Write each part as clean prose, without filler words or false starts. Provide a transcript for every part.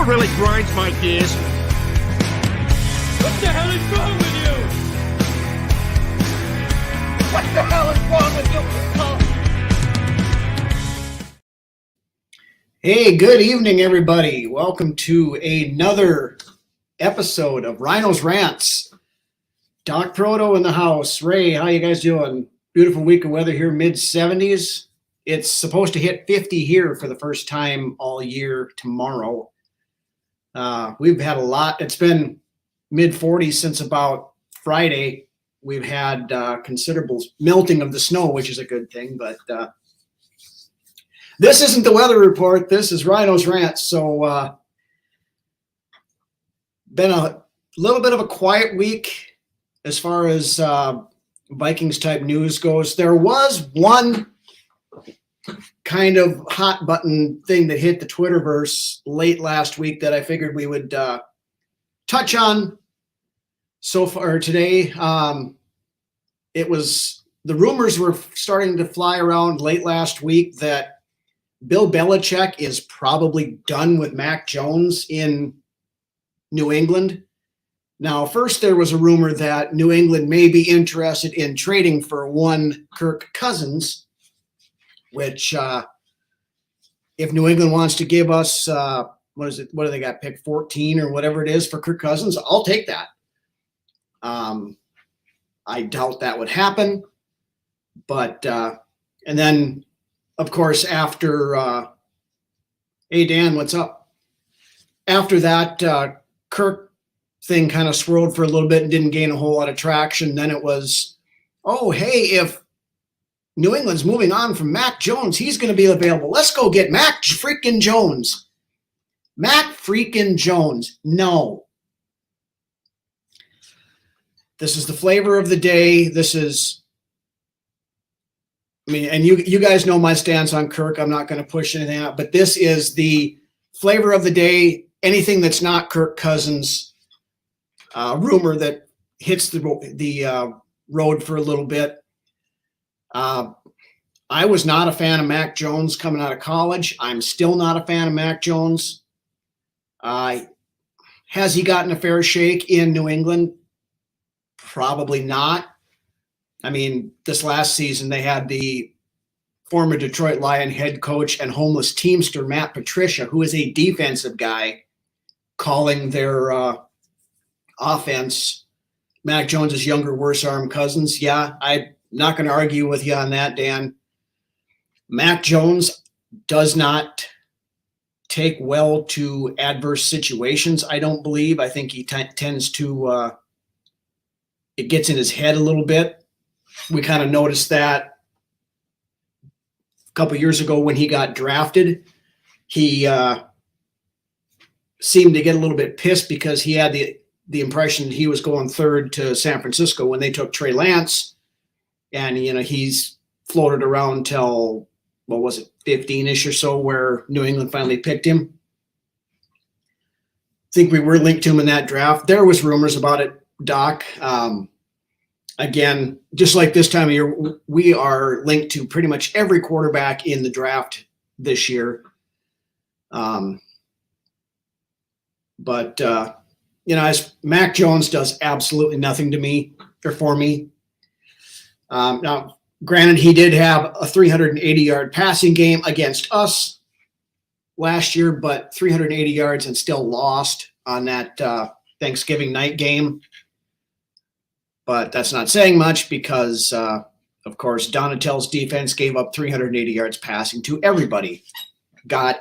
really grinds my gears. What the hell is wrong with you? What the hell is wrong with you? Hey, good evening, everybody. Welcome to another episode of Ryno's Rants. Doc Proto in the house. Ray, how you guys doing? Beautiful week of weather here, mid-70s. It's supposed to hit 50 here for the first time all year tomorrow. We've had a lot. It's been mid-40s since about Friday. We've had considerable melting of the snow, which is a good thing, but this isn't the weather report. This is Ryno's Rants. So been a little bit of a quiet week as far as Vikings type news goes. There was one kind of hot button thing that hit the Twitterverse late last week that I figured we would touch on so far today. It was, the rumors were starting to fly around late last week that Bill Belichick is probably done with Mac Jones in New England. Now, first there was a rumor that New England may be interested in trading for one Kirk Cousins, which if New England wants to give us, what is it? What do they got? Pick 14 or whatever it is for Kirk Cousins. I'll take that. I doubt that would happen. But, and then, of course, after, hey, Dan, what's up? After that, Kirk thing kind of swirled for a little bit and didn't gain a whole lot of traction. Then it was, oh, hey, if New England's moving on from Mac Jones, he's going to be available. Let's go get Mac freaking Jones. Mac freaking Jones. No. This is the flavor of the day. This is, I mean, and you guys know my stance on Kirk. I'm not going to push anything out, but this is the flavor of the day. Anything that's not Kirk Cousins, rumor that hits the road for a little bit. I was not a fan of Mac Jones coming out of college. I'm still not a fan of Mac Jones. Has he gotten a fair shake in New England? Probably not. I mean, this last season they had the former Detroit Lion head coach and homeless teamster Matt Patricia, who is a defensive guy, calling their offense Mac Jones's younger, worse arm Cousins. Yeah, I'm not going to argue with you on that, Dan. Mac Jones does not take well to adverse situations, I don't believe. I think he tends to, it gets in his head a little bit. We kind of noticed that a couple years ago when he got drafted. He seemed to get a little bit pissed because he had the impression he was going third to San Francisco when they took Trey Lance. And, you know, he's floated around till, what was it, 15-ish or so, where New England finally picked him. I think we were linked to him in that draft. There was rumors about it, Doc. Again, just like this time of year, we are linked to pretty much every quarterback in the draft this year. But you know, as Mac Jones does absolutely nothing to me or for me. Now, granted, he did have a 380-yard passing game against us last year, but 380 yards and still lost on that Thanksgiving night game. But that's not saying much because, of course, Donatell's defense gave up 380 yards passing to everybody. Got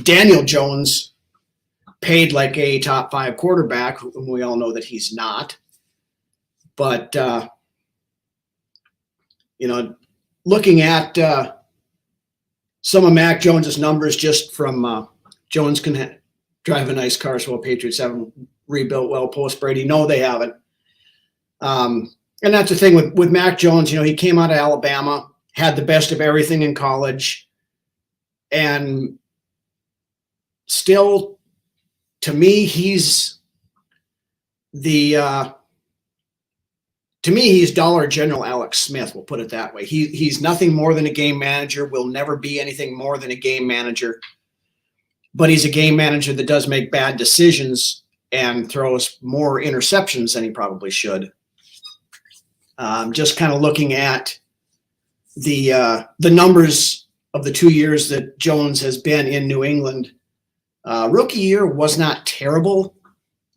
Daniel Jones paid like a top 5 quarterback, whom we all know that he's not. But, you know, looking at some of Mac Jones's numbers just from Jones can drive a nice car, so Patriots haven't rebuilt well post Brady. No, they haven't. And that's the thing with Mac Jones. You know, he came out of Alabama, had the best of everything in college, and still, to me, he's Dollar General Alex Smith. We'll put it that way. He's nothing more than a game manager. Will never be anything more than a game manager. but he's a game manager that does make bad decisions and throws more interceptions than he probably should. Just kind of looking at the numbers of the 2 years that Jones has been in New England. Rookie year was not terrible.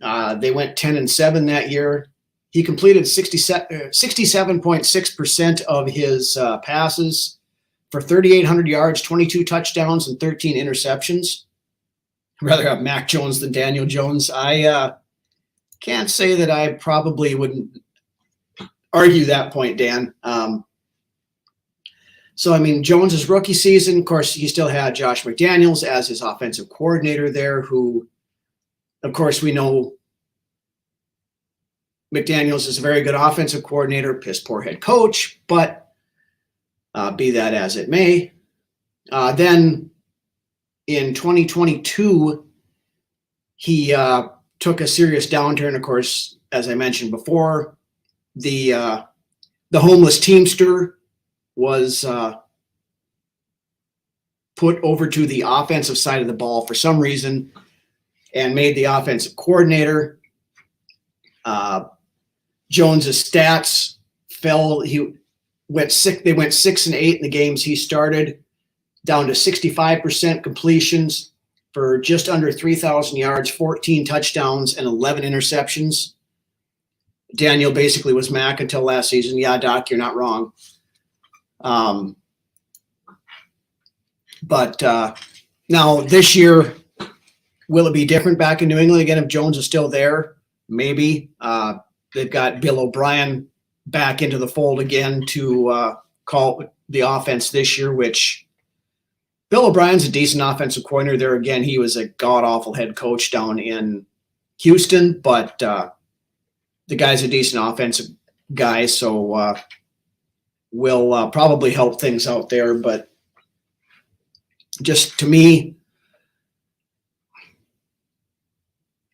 They went 10-7 that year. He completed 67.6% of his passes for 3,800 yards, 22 touchdowns, and 13 interceptions. I'd rather have Mac Jones than Daniel Jones. I can't say that I probably wouldn't argue that point, Dan. So, I mean, Jones's rookie season, of course, he still had Josh McDaniels as his offensive coordinator there, who, of course, we know McDaniels is a very good offensive coordinator, piss poor head coach, but be that as it may. Then in 2022, he took a serious downturn. Of course, as I mentioned before, the homeless teamster was put over to the offensive side of the ball for some reason and made the offensive coordinator. Jones's stats fell. They went 6-8 in the games he started, down to 65% completions for just under 3,000 yards, 14 touchdowns, and 11 interceptions. Daniel basically was Mac until last season. Yeah, Doc, you're not wrong. But now this year, will it be different back in New England again if Jones is still there? Maybe. They've got Bill O'Brien back into the fold again to call the offense this year, which Bill O'Brien's a decent offensive coordinator there. Again, he was a god-awful head coach down in Houston, but the guy's a decent offensive guy, so will probably help things out there. But just to me,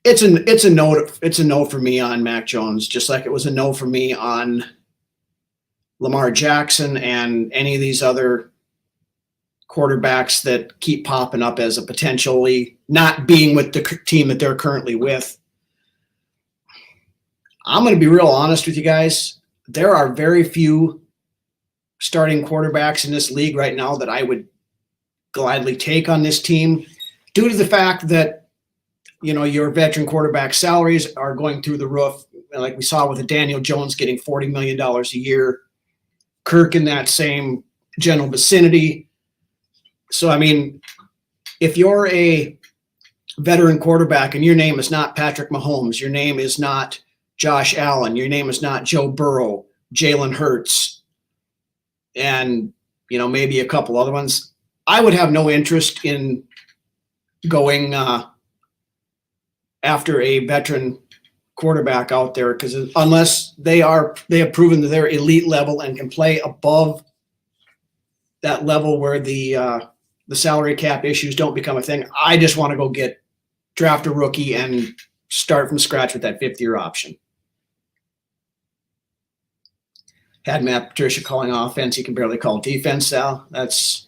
it's a no for me on Mac Jones, just like it was a no for me on Lamar Jackson and any of these other quarterbacks that keep popping up as a potentially not being with the team that they're currently with. I'm going to be real honest with you guys. There are very few starting quarterbacks in this league right now that I would gladly take on this team due to the fact that, you know, your veteran quarterback salaries are going through the roof, like we saw with Daniel Jones getting $40 million a year, Kirk in that same general vicinity. So, I mean, if you're a veteran quarterback and your name is not Patrick Mahomes, your name is not Josh Allen, your name is not Joe Burrow, Jalen Hurts, and, you know, maybe a couple other ones, I would have no interest in going after a veteran quarterback out there, because unless they have proven that they're elite level and can play above that level where the salary cap issues don't become a thing, I just want to go draft a rookie and start from scratch with that 5th-year option. Had Matt Patricia calling offense, he can barely call defense, Sal. That's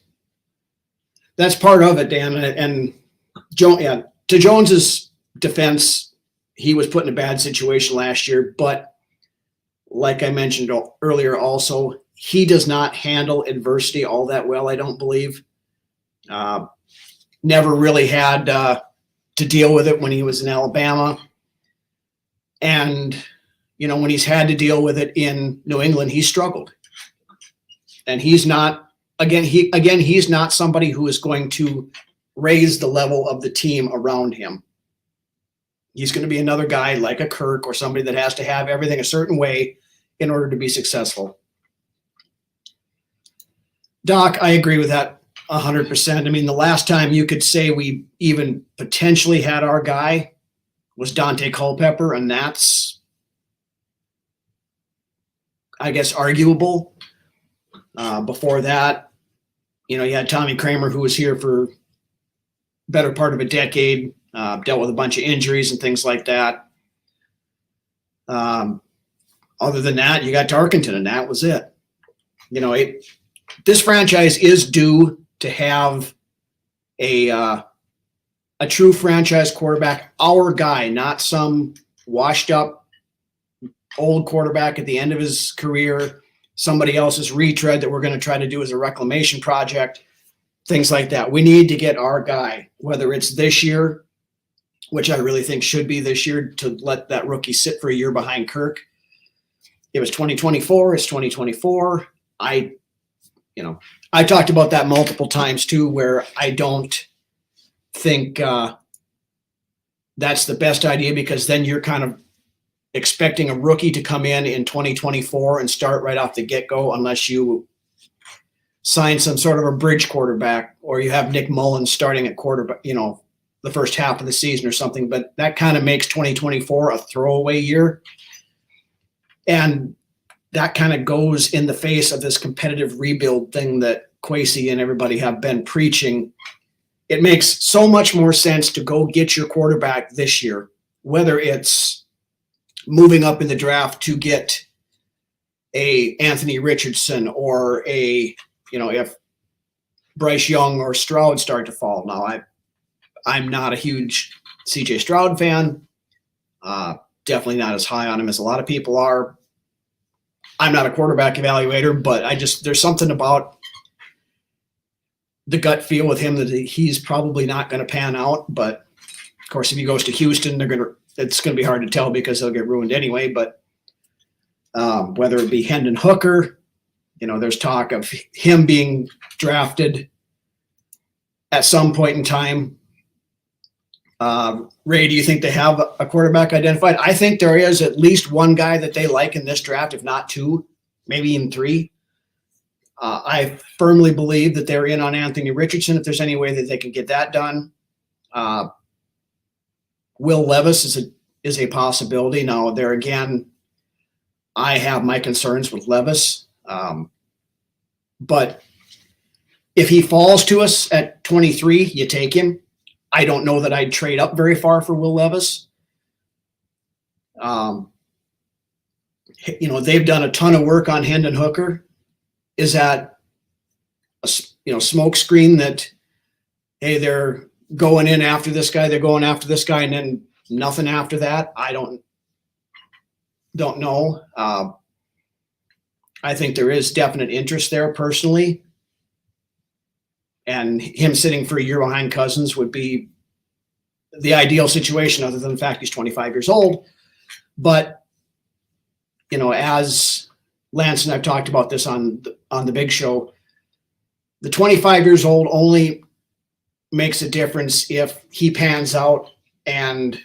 part of it, Dan. And to Jones's defense, he was put in a bad situation last year, but like I mentioned earlier also, he does not handle adversity all that well, I don't believe. Never really had to deal with it when he was in Alabama. And, you know, when he's had to deal with it in New England, he struggled. And he's not, he's not somebody who is going to raise the level of the team around him. He's going to be another guy like a Kirk or somebody that has to have everything a certain way in order to be successful. Doc, I agree with that 100%. I mean, the last time you could say we even potentially had our guy was Dante Culpepper, and that's, I guess, arguable. Before that, you know, you had Tommy Kramer, who was here for better part of a decade, dealt with a bunch of injuries and things like that. Other than that, you got Tarkenton, and that was it. You know, this franchise is due to have a a true franchise quarterback, our guy, not some washed up old quarterback at the end of his career, somebody else's retread that we're going to try to do as a reclamation project, things like that. We need to get our guy, whether it's this year, which I really think should be this year, to let that rookie sit for a year behind Kirk. It was 2024, it's 2024. I talked about that multiple times too, where I don't think that's the best idea, because then you're kind of expecting a rookie to come in 2024 and start right off the get-go, unless you sign some sort of a bridge quarterback, or you have Nick Mullins starting at quarterback, the first half of the season or something. But that kind of makes 2024 a throwaway year. And that kind of goes in the face of this competitive rebuild thing that Kwesi and everybody have been preaching. It makes so much more sense to go get your quarterback this year, whether it's moving up in the draft to get a Anthony Richardson, or if Bryce Young or Stroud start to fall. Now, I'm not a huge CJ Stroud fan. Definitely not as high on him as a lot of people are. I'm not a quarterback evaluator, but there's something about the gut feel with him that he's probably not going to pan out. But of course, if he goes to Houston, it's going to be hard to tell, because they'll get ruined anyway. But whether it be Hendon Hooker, there's talk of him being drafted at some point in time. Ray, do you think they have a quarterback identified? I think there is at least one guy that they like in this draft, if not two, maybe even three. I firmly believe that they're in on Anthony Richardson, if there's any way that they can get that done. Will Levis is a possibility. Now, there again, I have my concerns with Levis. But if he falls to us at 23, you take him. I don't know that I'd trade up very far for Will Levis. They've done a ton of work on Hendon Hooker. Is that a smoke screen that, hey, they're going in after this guy, and then nothing after that? I don't know. I think there is definite interest there personally. And him sitting for a year behind Cousins would be the ideal situation, other than the fact he's 25 years old. But, as Lance and I've talked about this on the big show, the 25 years old only makes a difference if he pans out and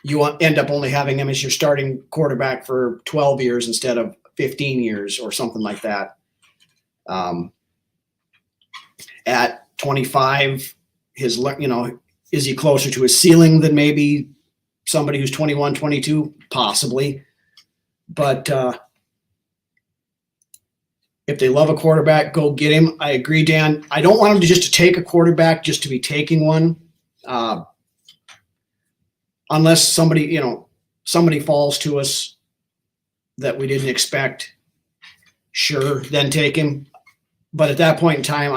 you end up only having him as your starting quarterback for 12 years instead of 15 years or something like that. At 25, is he closer to his ceiling than maybe somebody who's 21, 22? Possibly. But if they love a quarterback, go get him. I agree, Dan. I don't want them to take a quarterback just to be taking one. Unless somebody falls to us that we didn't expect, sure, then take him. But at that point in time,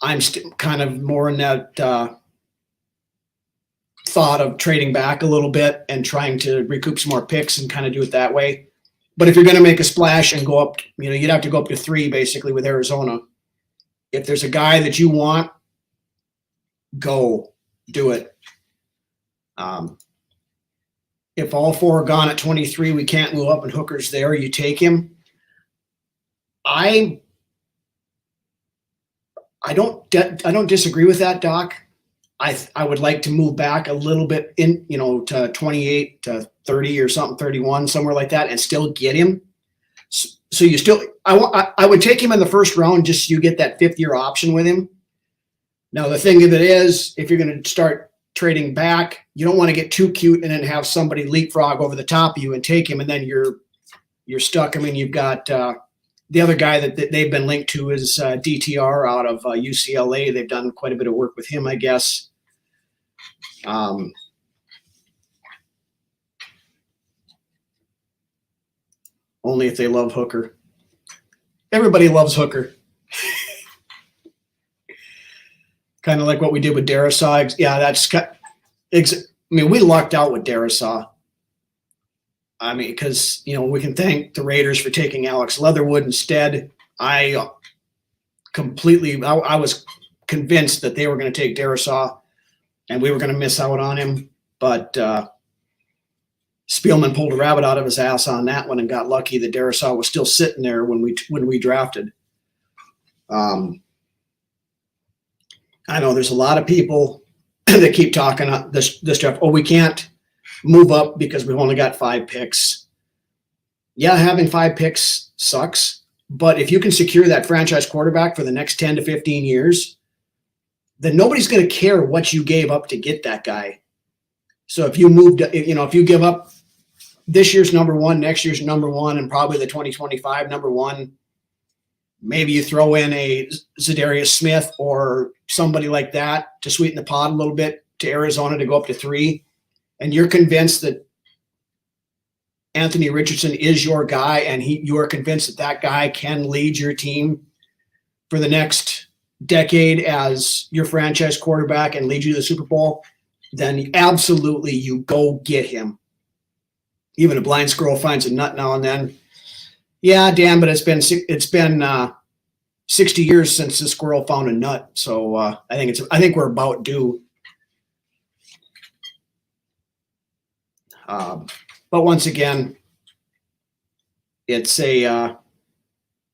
I'm kind of more in that thought of trading back a little bit and trying to recoup some more picks and kind of do it that way. But if you're going to make a splash and go up, you'd have to go up to 3 basically with Arizona. If there's a guy that you want, go do it. If all 4 are gone at 23, we can't move up and Hooker's there, you take him. I don't disagree with that, Doc. I would like to move back a little bit to 28 to 30 or something, 31, somewhere like that, and still get him. So I would take him in the first round just so you get that 5th-year option with him. Now, the thing of it is, if you're going to start trading back, you don't want to get too cute and then have somebody leapfrog over the top of you and take him, and then you're stuck. I mean, you've got the other guy that they've been linked to is DTR out of UCLA. They've done quite a bit of work with him, I guess. Only if they love Hooker. Everybody loves Hooker. kind of like what we did with Darisaw. Yeah, we lucked out with Darisaw. I mean, because, we can thank the Raiders for taking Alex Leatherwood instead. I was convinced that they were going to take Darisaw and we were going to miss out on him. But Spielman pulled a rabbit out of his ass on that one and got lucky that Darisaw was still sitting there when we drafted. I know there's a lot of people that keep talking this draft. Oh, we can't move up because we've only got 5 picks. Yeah, having 5 picks sucks, but if you can secure that franchise quarterback for the next 10 to 15 years, then nobody's going to care what you gave up to get that guy. So if you if you give up this year's number 1, next year's number 1, and probably the 2025 number 1, maybe you throw in a Zadarius Smith or somebody like that to sweeten the pot a little bit to Arizona to go up to 3, and you're convinced that Anthony Richardson is your guy, and you are convinced that guy can lead your team for the next decade as your franchise quarterback and lead you to the Super Bowl, then absolutely you go get him. Even a blind squirrel finds a nut now and then. Yeah, Dan, but it's been 60 years since the squirrel found a nut, so I think we're about due. But once again, it's the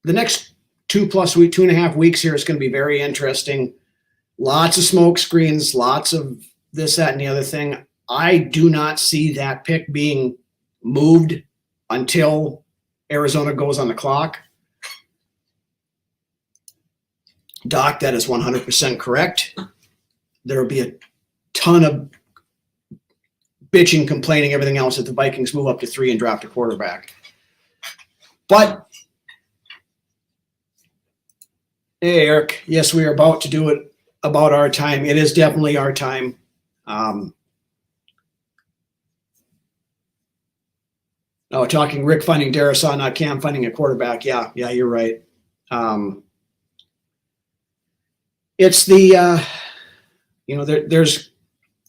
next 2.5 weeks here is going to be very interesting. Lots of smoke screens, lots of this, that, and the other thing. I do not see that pick being moved until Arizona goes on the clock. Doc, that is 100% correct. There will be a ton of bitching, complaining, everything else if the Vikings move up to 3 and draft a quarterback. But, hey, Eric, yes, we are about to do it about our time. It is definitely our time. Talking Rick finding Darisaw, not Cam finding a quarterback. Yeah, you're right. It's the,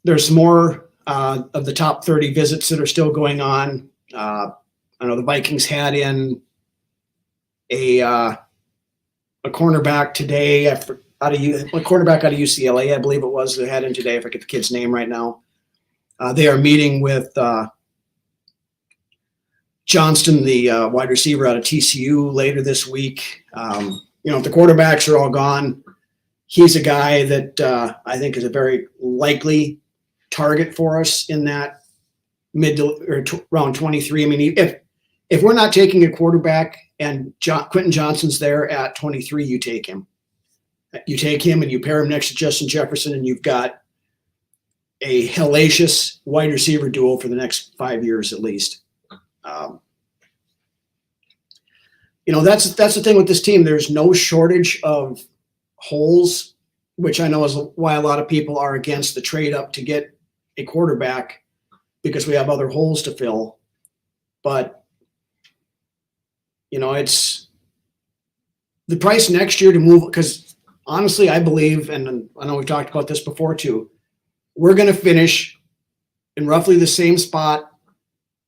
there's more of the top 30 visits that are still going on. I know the Vikings had in a cornerback today. A cornerback out of UCLA, I believe it was, they had in today. I forget the kid's name right now. They are meeting with Johnston, the wide receiver out of TCU, later this week. If the quarterbacks are all gone, he's a guy that I think is a very likely target for us in that round 23. I mean, if we're not taking a quarterback and Quentin Johnston's there at 23, you take him. You take him and you pair him next to Justin Jefferson, and you've got a hellacious wide receiver duo for the next 5 years at least. That's the thing with this team. There's no shortage of holes, which I know is why a lot of people are against the trade up to get a quarterback, because we have other holes to fill. But it's the price next year to move, because honestly, I believe, and I know we've talked about this before too, we're going to finish in roughly the same spot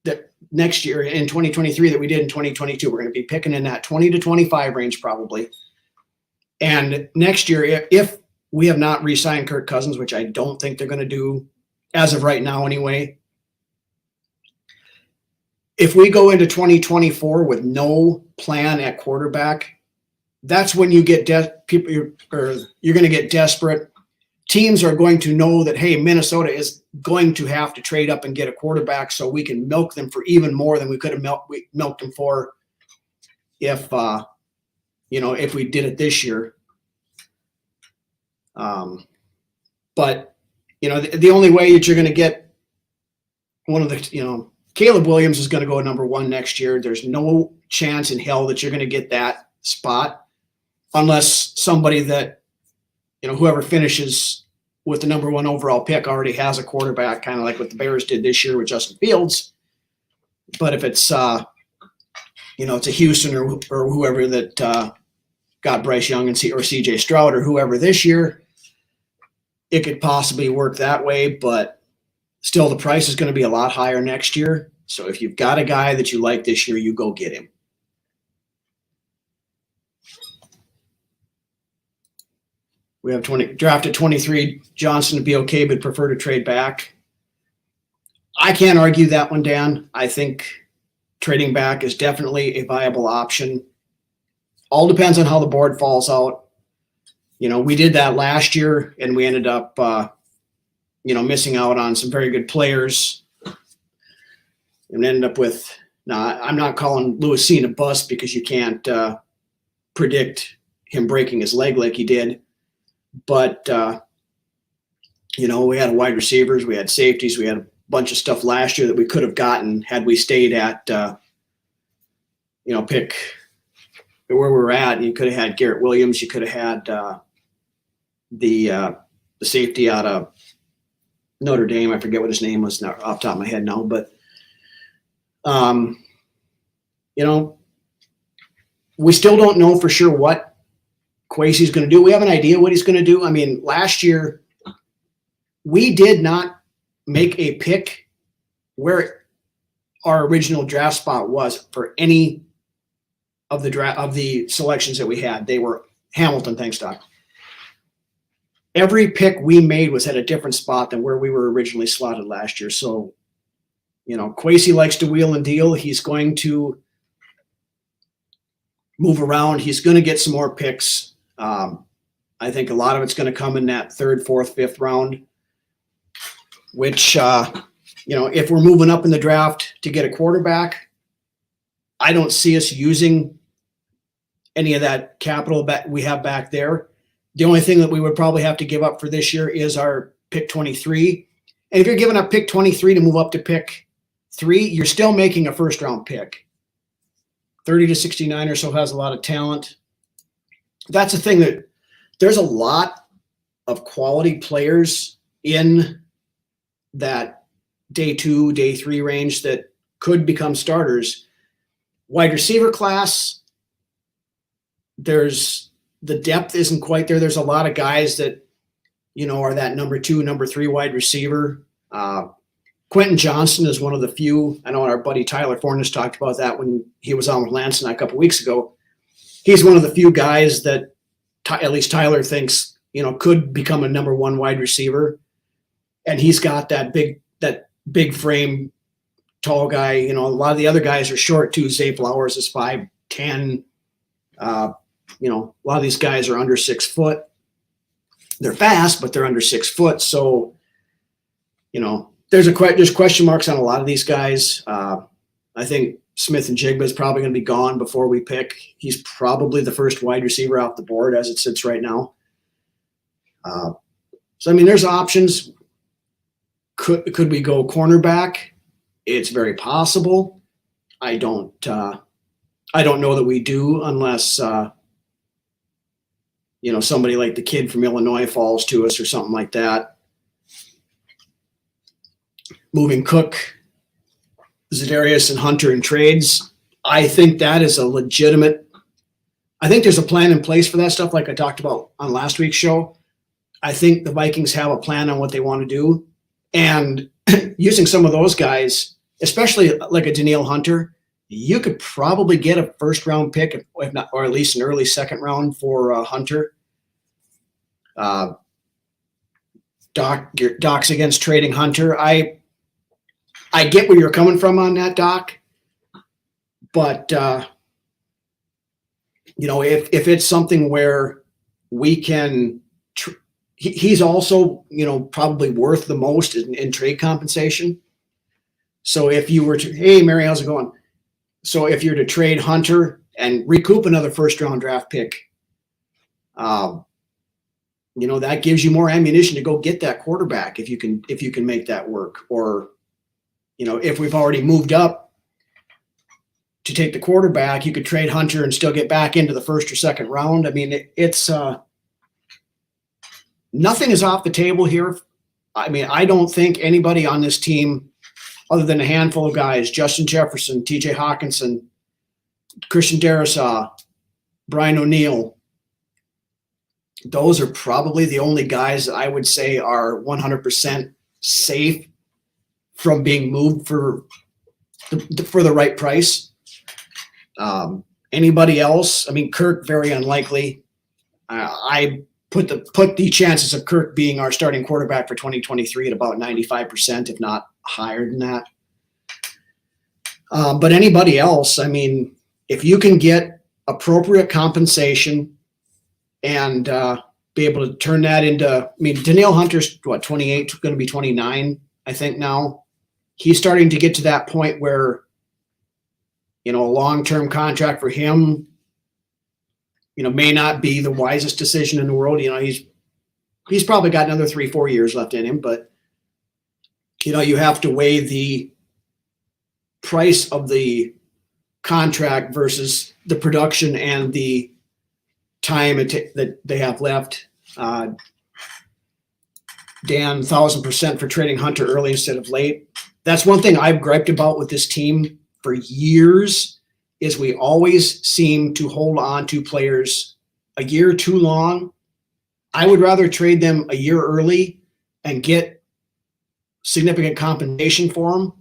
that next year in 2023 that we did in 2022. We're going to be picking in that 20 to 25 range probably. And next year, if we have not re-signed Kirk Cousins, which I don't think they're going to do as of right now anyway, if we go into 2024 with no plan at quarterback, that's when you get you're going to get desperate. Teams are going to know that, hey, Minnesota is going to have to trade up and get a quarterback, so we can milk them for even more than we could have milked them for if we did it this year. But the only way that you're going to get one of the, Caleb Williams is going to go number 1 next year. There's no chance in hell that you're going to get that spot unless somebody that, whoever finishes with the number 1 overall pick already has a quarterback, kind of like what the Bears did this year with Justin Fields. But if it's, it's a Houston or whoever that got Bryce Young or CJ Stroud or whoever this year, it could possibly work that way, but still the price is going to be a lot higher next year. So if you've got a guy that you like this year, you go get him. We have drafted 23. Johnson to be okay, but prefer to trade back. I can't argue that one, Dan. I think trading back is definitely a viable option. All depends on how the board falls out. We did that last year, and we ended up, missing out on some very good players, and ended up with. Now, I'm not calling Lewis Cine a bust because you can't predict him breaking his leg like he did. But, we had wide receivers, we had safeties, we had a bunch of stuff last year that we could have gotten had we stayed at, pick where we were at. You could have had Garrett Williams. You could have had the safety out of Notre Dame. I forget what his name was now, off the top of my head now. But, we still don't know for sure what Kwesi's going to do. We have an idea what he's going to do. I mean, last year we did not make a pick where our original draft spot was for any of the selections that we had. They were Hamilton, thanks, Doc. Every pick we made was at a different spot than where we were originally slotted last year. So, Kwesi likes to wheel and deal. He's going to move around. He's going to get some more picks. I think a lot of it's going to come in that third, fourth, fifth round, which, if we're moving up in the draft to get a quarterback, I don't see us using any of that capital we have back there. The only thing that we would probably have to give up for this year is our pick 23. And if you're giving up pick 23 to move up to pick 3, you're still making a first round pick. 30 to 69 or so has a lot of talent. That's the thing, that there's a lot of quality players in that day 2, day 3 range that could become starters. Wide receiver class, the depth isn't quite there. There's a lot of guys that, are that number 2, number 3 wide receiver. Quentin Johnston is one of the few. I know our buddy Tyler Fornes talked about that when he was on with Lance and I a couple weeks ago. He's one of the few guys that at least Tyler thinks, could become a number 1 wide receiver. And he's got that big frame, tall guy. A lot of the other guys are short too. Zay Flowers is 5'10". A lot of these guys are under 6 foot. They're fast, but they're under 6 foot. So, there's question marks on a lot of these guys. I think Smith and Jigba is probably going to be gone before we pick. He's probably the first wide receiver off the board as it sits right now. There's options. Could we go cornerback? It's very possible. I don't know that we do unless somebody like the kid from Illinois falls to us or something like that. Moving Cook, Za'Darius, and Hunter in trades, I think that is a legitimate. I think there's a plan in place for that stuff, like I talked about on last week's show. I think the Vikings have a plan on what they want to do, and using some of those guys, especially like a Danielle Hunter, you could probably get a first round pick, if not, or at least an early second round for Hunter. Doc's against trading Hunter. I get where you're coming from on that, Doc, but if it's something where we can, he's also probably worth the most in trade compensation. So if you were to, hey Mary, how's it going? So if you're to trade Hunter and recoup another first round draft pick, that gives you more ammunition to go get that quarterback if you can make that work. Or if we've already moved up to take the quarterback, you could trade Hunter and still get back into the first or second round. I mean, it's nothing is off the table here. I mean, I don't think anybody on this team, other than a handful of guys, Justin Jefferson, TJ Hawkinson, Christian Darrisaw, Brian O'Neill, those are probably the only guys that I would say are 100% safe from being moved for the right price. Anybody else? I mean, Kirk, very unlikely. I put the chances of Kirk being our starting quarterback for 2023 at about 95%, if not higher than that. But anybody else, I mean, if you can get appropriate compensation and be able to turn that into, I mean, Danielle Hunter's 28, going to be 29, I think now. He's starting to get to that point where, a long-term contract for him, may not be the wisest decision in the world. He's probably got another 3-4 years left in him, but you have to weigh the price of the contract versus the production and the time that they have left. Dan, 1,000% for trading Hunter early instead of late. That's one thing I've griped about with this team for years, is we always seem to hold on to players a year too long. I would rather trade them a year early and get significant compensation for them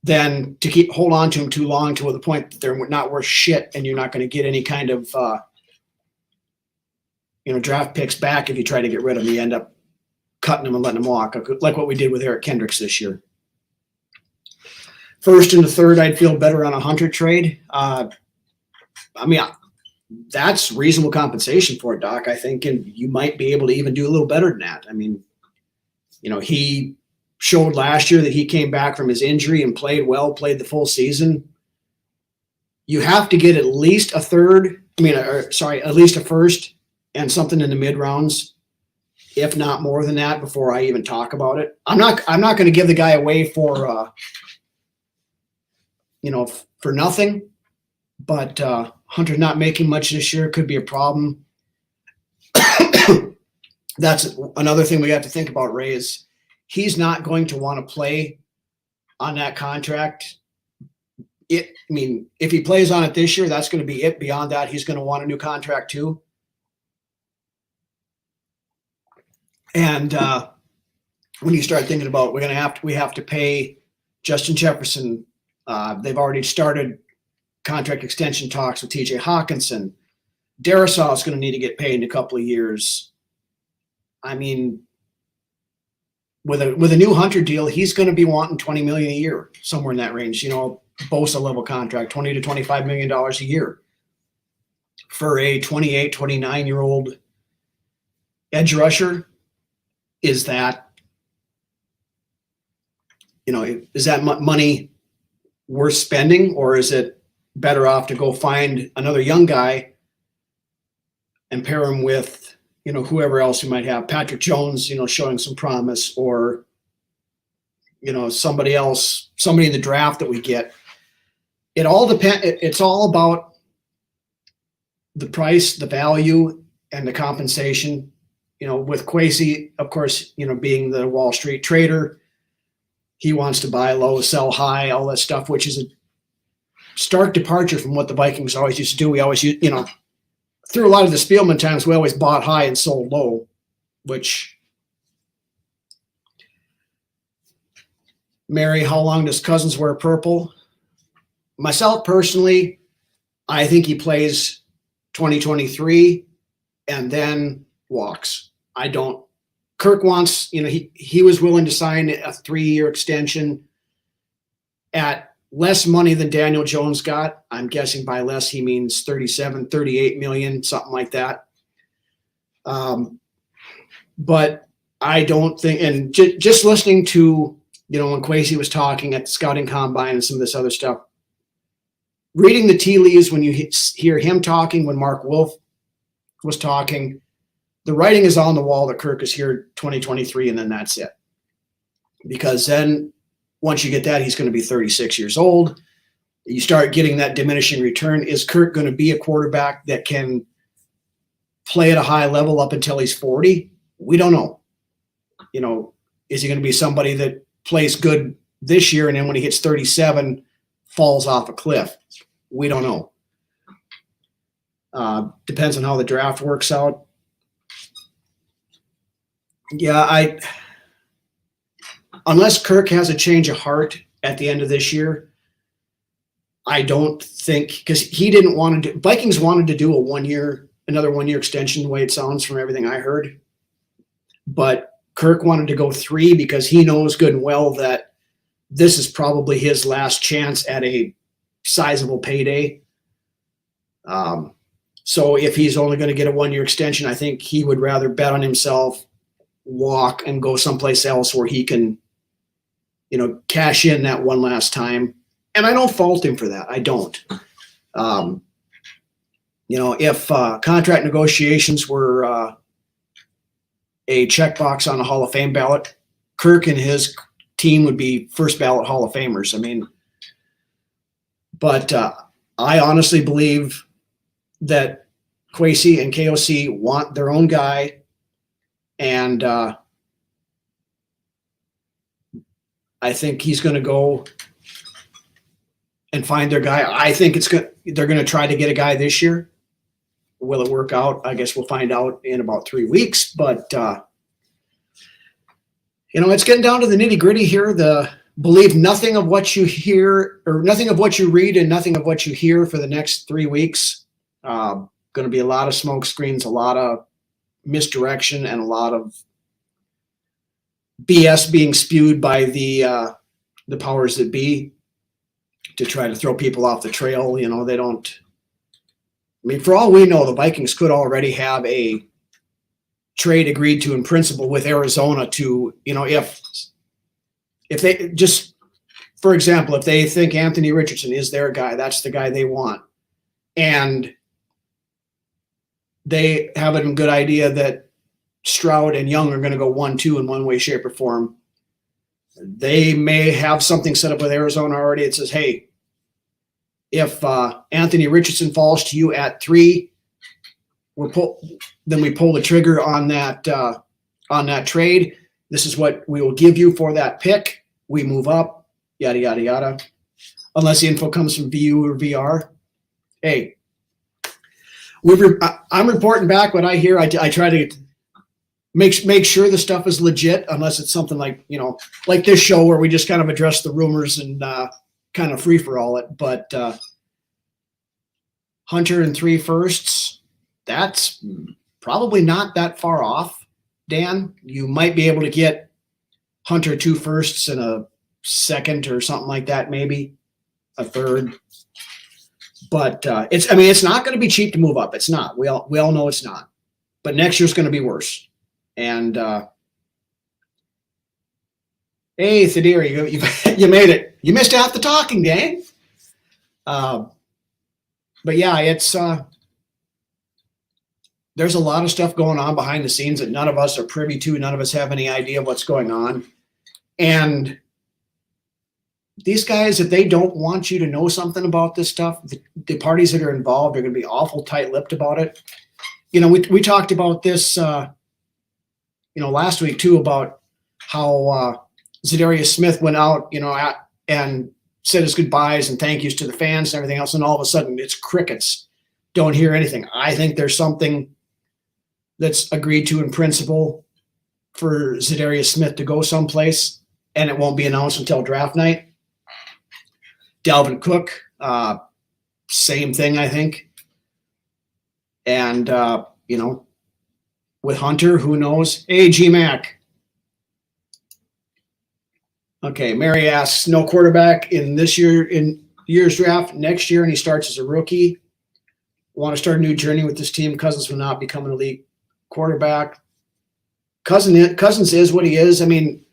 than to hold on to them too long to the point that they're not worth shit and you're not going to get any kind of draft picks back. If you try to get rid of them, you end up cutting them and letting them walk, like what we did with Eric Kendricks this year. First and the third, I'd feel better on a Hunter trade. That's reasonable compensation for it, Doc, I think, and you might be able to even do a little better than that. I mean, he showed last year that he came back from his injury and played well, played the full season. You have to get at least a at least a first and something in the mid rounds, if not more than that, before I even talk about it. I'm not going to give the guy away for for nothing, but Hunter's not making much this year. Could be a problem. That's another thing we have to think about, Ray, is he's not going to want to play on that contract. If he plays on it this year, that's going to be it. Beyond that, he's going to want a new contract too. And when you start thinking about, we have to pay Justin Jefferson. They've already started contract extension talks with TJ Hawkinson. Darrisaw is going to need to get paid in a couple of years. I mean, with a new Hunter deal, he's going to be wanting $20 million a year, somewhere in that range. Bosa level contract, $20 to $25 million a year for a 28, 29-year-old edge rusher. Is that money worth spending, or is it better off to go find another young guy and pair him with, whoever else you might have, Patrick Jones, showing some promise, or, somebody in the draft that we get. It all depends. It's all about the price, the value, and the compensation. With Kwesi, of course, being the Wall Street trader, he wants to buy low, sell high, all that stuff, which is a stark departure from what the Vikings always used to do. We always, through a lot of the Spielman times, we always bought high and sold low, which, Mary, how long does Cousins wear purple? Myself, personally, I think he plays 2023 and then walks. I don't. Kirk wants, he was willing to sign a 3-year extension at less money than Daniel Jones got. I'm guessing by less, he means 37, 38 million, something like that. But I don't think, and just listening to, when Kwesi was talking at the scouting combine and some of this other stuff, reading the tea leaves when you hear him talking, when Mark Wolf was talking, the writing is on the wall that Kirk is here 2023, and then that's it. Because then once you get that, he's going to be 36 years old. You start getting that diminishing return. Is Kirk going to be a quarterback that can play at a high level up until he's 40? We don't know. Is he going to be somebody that plays good this year and then when he hits 37 falls off a cliff? We don't know. Depends on how the draft works out. Yeah, unless Kirk has a change of heart at the end of this year, I don't think, because he didn't want to do, Vikings wanted to do another 1 year extension, the way it sounds from everything I heard. But Kirk wanted to go 3 because he knows good and well that this is probably his last chance at a sizable payday. So if he's only going to get a 1 year extension, I think he would rather bet on himself, walk, and go someplace else where he can, cash in that one last time. And I don't fault him for that. I don't. If contract negotiations were a checkbox on a Hall of Fame ballot, Kirk and his team would be first ballot Hall of Famers. I mean, but I honestly believe that Kwesi and KOC want their own guy, and I think he's going to go and find their guy. I think they're going to try to get a guy this year. Will it work out? I guess we'll find out in about 3 weeks. But it's getting down to the nitty gritty here. Believe nothing of what you hear, or nothing of what you read, and nothing of what you hear for the next 3 weeks. Going to be a lot of smoke screens, a lot of misdirection, and a lot of BS being spewed by the powers that be to try to throw people off the trail. They don't. I mean, for all we know, the Vikings could already have a trade agreed to in principle with Arizona to, if they just, for example, if they think Anthony Richardson is their guy, that's the guy they want, and they have a good idea that Stroud and Young are going to go 1-2 in one way, shape, or form, they may have something set up with Arizona already. It says, hey, if Anthony Richardson falls to you at 3, then we pull the trigger on that trade. This is what we will give you for that pick. We move up, yada, yada, yada. Unless the info comes from VU or VR. Hey, I'm reporting back what I hear. I try to make sure the stuff is legit, unless it's something like this show where we just kind of address the rumors and kind of free for all it. But Hunter and 3 firsts, that's probably not that far off, Dan. You might be able to get Hunter 2 firsts and a second or something like that, maybe a third. But it's not going to be cheap to move up. It's not. We all know it's not. But next year's going to be worse. And hey, Thadir, you made it. You missed half the talking, gang. But yeah, it's there's a lot of stuff going on behind the scenes that none of us are privy to. None of us have any idea what's going on. And these guys, if they don't want you to know something about this stuff, the parties that are involved are going to be awful tight-lipped about it. We talked about this, last week too, about how Zadarius Smith went out, and said his goodbyes and thank yous to the fans and everything else, and all of a sudden it's crickets. Don't hear anything. I think there's something that's agreed to in principle for Zadarius Smith to go someplace, and it won't be announced until draft night. Dalvin Cook, same thing, I think. And, with Hunter, who knows? Hey, G-Mac. Okay, Mary asks, no quarterback in year's draft. Next year, and he starts as a rookie. Want to start a new journey with this team. Cousins will not become an elite quarterback. Cousins is what he is. I mean,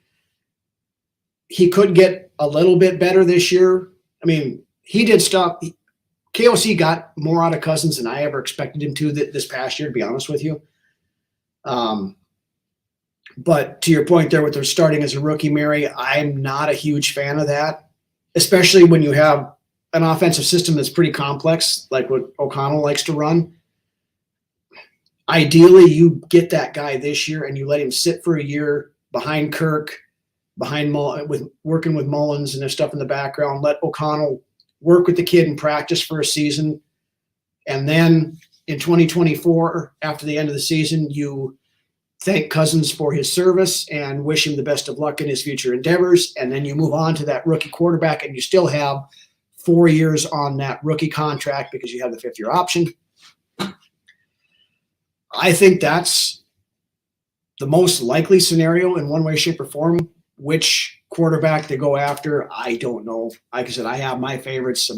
he could get a little bit better this year. I mean, he did stuff. KOC got more out of Cousins than I ever expected him to this past year, to be honest with you. But to your point there with their starting as a rookie, Mary, I'm not a huge fan of that, especially when you have an offensive system that's pretty complex, like what O'Connell likes to run. Ideally, you get that guy this year and you let him sit for a year behind Kirk, working with Mullins and their stuff in the background. Let O'Connell work with the kid in practice for a season. And then in 2024, after the end of the season, you thank Cousins for his service and wish him the best of luck in his future endeavors. And then you move on to that rookie quarterback, and you still have 4 years on that rookie contract because you have the 5th-year option. I think that's the most likely scenario in one way, shape, or form. Which quarterback they go after, I don't know. Like I said, I have my favorites.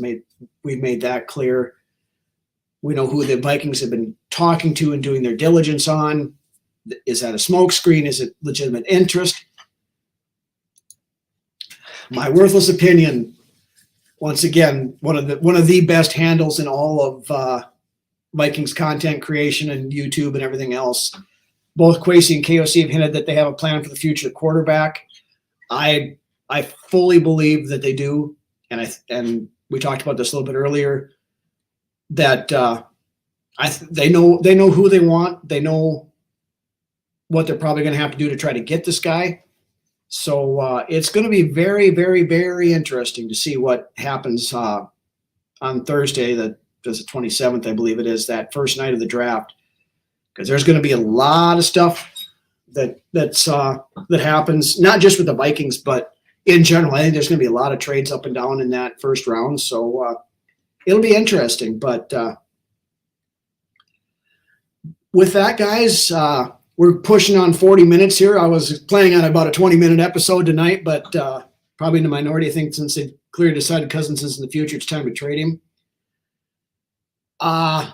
We've made that clear. We know who the Vikings have been talking to and doing their diligence on. Is that a smokescreen? Is it legitimate interest? My worthless opinion, once again, one of the best handles in all of Vikings content creation and YouTube and everything else. Both Kwesi and KOC have hinted that they have a plan for the future quarterback. I fully believe that they do, and we talked about this a little bit earlier. That they know who they want. They know what they're probably going to have to do to try to get this guy. So it's going to be very, very, very interesting to see what happens on Thursday. That's the 27th, I believe it is, that first night of the draft, because there's going to be a lot of stuff that happens, not just with the Vikings, but in general. I think there's going to be a lot of trades up and down in that first round. So it'll be interesting. But with that, guys, we're pushing on 40 minutes here. I was planning on about a 20-minute episode tonight, but probably in the minority. I think since they clearly decided Cousins is in the future, it's time to trade him. I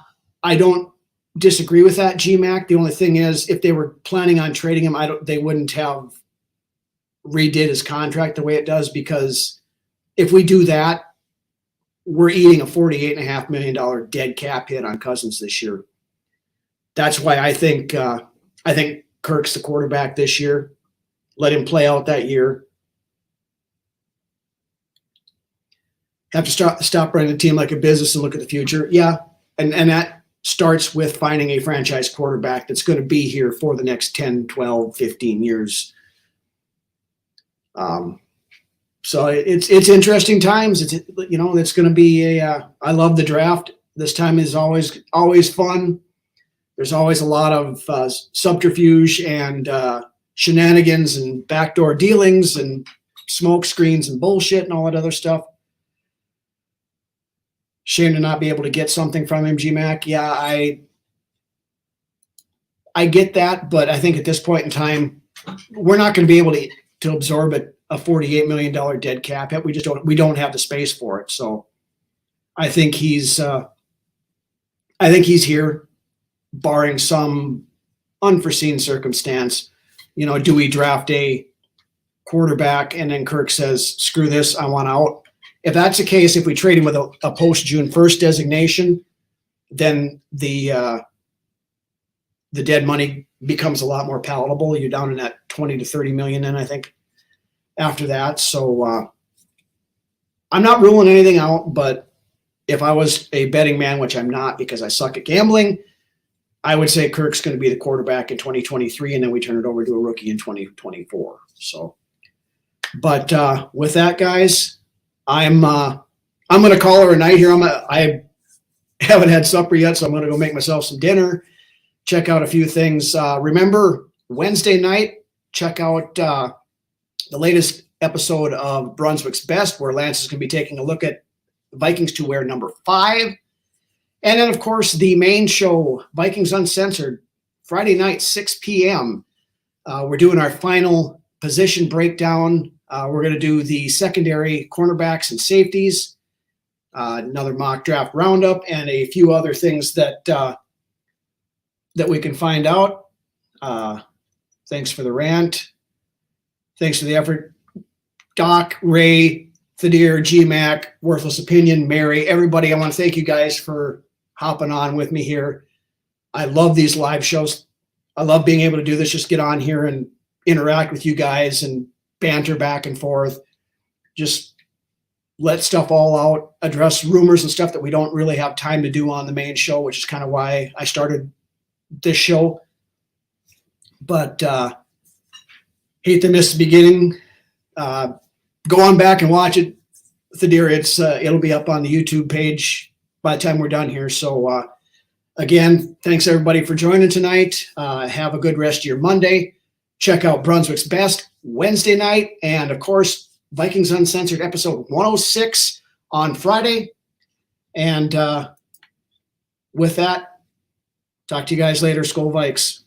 don't disagree with that, GMAC. The only thing is, if they were planning on trading him, they wouldn't have redid his contract the way it does, because if we do that, we're eating a $48.5 million dead cap hit on Cousins this year. That's why I think Kirk's the quarterback this year. Let him play out that year. Have to stop running the team like a business and look at the future. Yeah, and that starts with finding a franchise quarterback that's going to be here for the next 10, 12, 15 years. So it's interesting times. It's going to be I love the draft. This time is always fun. There's always a lot of subterfuge and shenanigans and backdoor dealings and smoke screens and bullshit and all that other stuff. Shame to not be able to get something from him, GMAC. Yeah, I get that, but I think at this point in time, we're not going to be able to absorb a $48 million dead cap hit. We don't have the space for it. So I think he's here, barring some unforeseen circumstance. Do we draft a quarterback and then Kirk says, screw this, I want out? If that's the case, if we trade him with a post-June 1st designation, then the dead money becomes a lot more palatable. You're down in that 20 to 30 million then, I think, after that. So I'm not ruling anything out, but if I was a betting man, which I'm not because I suck at gambling, I would say Kirk's going to be the quarterback in 2023, and then we turn it over to a rookie in 2024. So, but with that, guys, I'm going to call her a night here. I haven't had supper yet, so I'm going to go make myself some dinner, check out a few things. Remember, Wednesday night, check out the latest episode of Brunswick's Best, where Lance is going to be taking a look at Vikings to wear number 5. And then, of course, the main show, Vikings Uncensored, Friday night, 6 p.m. We're doing our final position breakdown. We're going to do the secondary cornerbacks and safeties, another mock draft roundup, and a few other things that we can find out. Thanks for the rant. Thanks for the effort. Doc, Ray, Thadir, GMAC, Worthless Opinion, Mary, everybody, I want to thank you guys for hopping on with me here. I love these live shows. I love being able to do this, just get on here and interact with you guys and banter back and forth. Just let stuff all out, address rumors and stuff that we don't really have time to do on the main show, which is kind of why I started this show. But hate to miss the beginning. Go on back and watch it, Thadir. It'll be up on the YouTube page by the time we're done here. So Again, thanks everybody for joining tonight. Have a good rest of your Monday. Check out Brunswick's Best Wednesday night. And of course, Vikings Uncensored episode 106 on Friday. And with that, talk to you guys later. Skol Vikes.